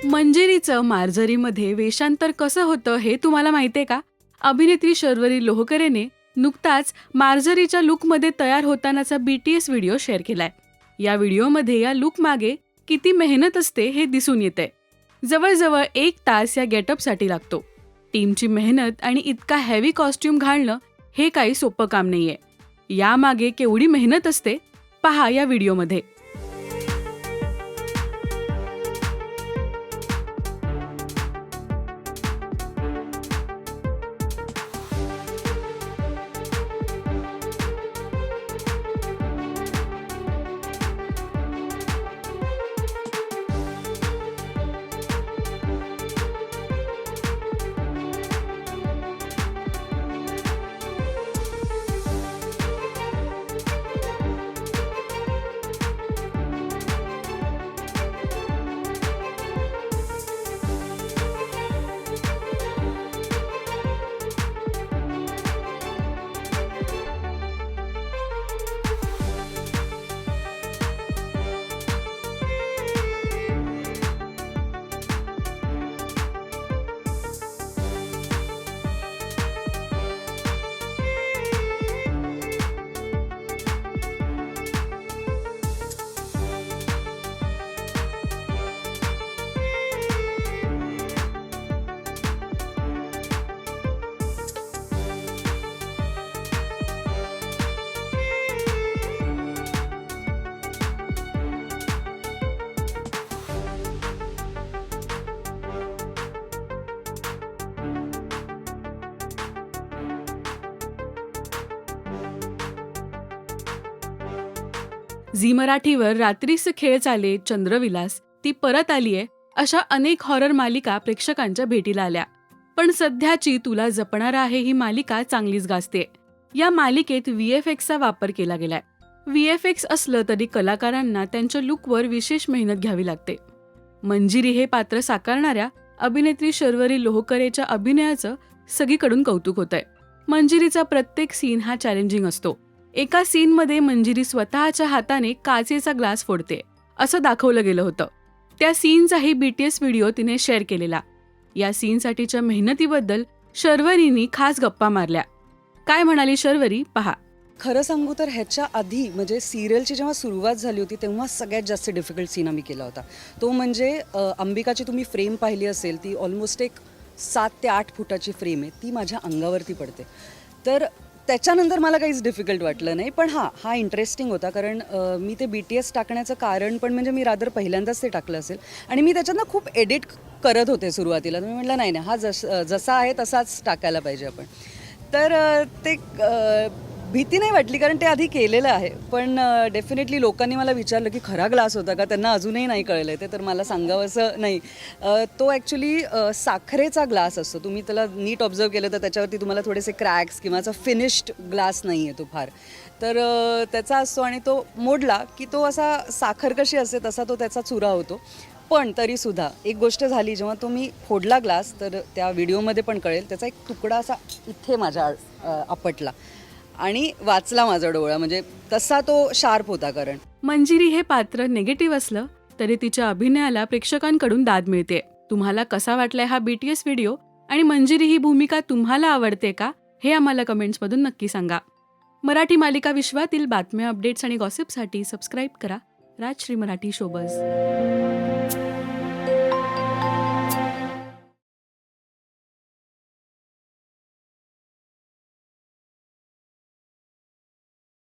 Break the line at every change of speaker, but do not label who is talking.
मंजिरीचं मार्जरीमध्ये वेषांतर कसं होतं हे तुम्हाला माहितीये का? अभिनेत्री शर्वरी लोहकरेने नुकताच मार्जरीच्या लुकमध्ये तयार होतानाचा BTS व्हिडिओ शेअर केलाय. या व्हिडिओमध्ये या लुक मागे किती मेहनत असते हे दिसून येतंय. जवळजवळ 1 तास या गेटअपसाठी लागतो. टीमची मेहनत आणि इतका हेवी कॉस्ट्यूम घालणं हे काही सोपं काम नाहीये. यामागे केवढी मेहनत असते पहा या व्हिडिओमध्ये. झी मराठीवर रात्रीस खेळ चाले चंद्रविलास, ती परत आलीये अशा अनेक हॉरर मालिका प्रेक्षकांच्या भेटीला आल्या. पण सध्याची तुला जपणार आहे ही मालिका चांगलीच गाजते. या मालिकेत VFXचा वापर केला गेलाय. VFX असलं तरी कलाकारांना त्यांच्या लुकवर विशेष मेहनत घ्यावी लागते. मंजिरी हे पात्र साकारणाऱ्या अभिनेत्री शर्वरी लोहकरेच्या अभिनयाचं सगळीकडून कौतुक होतंय. मंजिरीचा प्रत्येक सीन हा चॅलेंजिंग असतो. एका सीनमध्ये मंजिरी स्वतःच्या हाताने काचेचा ग्लास फोडते असं दाखवलं गेलं होतं. त्या सीनचाही BTS व्हिडिओ तिने शेअर केलेला. या सीनसाठीच्या मेहनतीबद्दल शर्वरीनी खास गप्पा मारल्या. काय म्हणाली शर्वरी पहा.
खरं सांगू तर ह्याच्या आधी म्हणजे सिरियलची जेव्हा सुरुवात झाली होती तेव्हा सगळ्यात जास्त डिफिकल्ट सीन आम्ही केला होता. तो म्हणजे अंबिकाची तुम्ही फ्रेम पाहिली असेल, ती ऑलमोस्ट एक 7 ते 8 फुटाची फ्रेम आहे, ती माझ्या अंगावरती पडते. तर त्याच्यानंतर मला काहीच डिफिकल्ट वाटलं नाही. पण हा इंटरेस्टिंग होता, कारण मी ते BTS टाकण्याचं कारण पण म्हणजे मी रादर पहिल्यांदाच ते टाकलं असेल आणि मी त्याच्यातनं खूप एडिट करत होते सुरुवातीला. मी म्हटलं नाही हा जसा आहे तसाच टाकायला पाहिजे आपण. तर ते भीती नाही वाटली, कारण ते आधी केलेलं आहे. पण डेफिनेटली लोकांनी मला विचारलं की खरा ग्लास होता का, त्यांना अजूनही नाही कळलं आहे ते, तर मला सांगावंसं नाही. तो ॲक्च्युली साखरेचा ग्लास असतो. तुम्ही त्याला नीट ऑब्झर्व केलं तर त्याच्यावरती तुम्हाला थोडेसे क्रॅक्स किंवा असा फिनिश्ड ग्लास नाही आहे तो फार. तर त्याचा असतो आणि तो मोडला की तो असा साखर कशी असते तसा तो त्याचा चुरा होतो. पण तरीसुद्धा एक गोष्ट झाली, जेव्हा तो मी फोडला ग्लास तर त्या व्हिडिओमध्ये पण कळेल, त्याचा एक तुकडा असा इथे माझ्या आपटला आणि वाचला माझा डोळा. म्हणजे तसा तो शार्प होता. कारण
मंजिरी हे पात्र निगेटिव्ह असलं तरी तिच्या अभिनयाला प्रेक्षकांकडून दाद मिळते. तुम्हाला कसा वाटलाय हा BTS व्हिडिओ आणि मंजिरी ही भूमिका तुम्हाला आवडते का हे आम्हाला कमेंट्समधून नक्की सांगा. मराठी मालिका विश्वातील बातम्या, अपडेट्स आणि गॉसिपसाठी सबस्क्राईब करा राजश्री मराठी शोबज.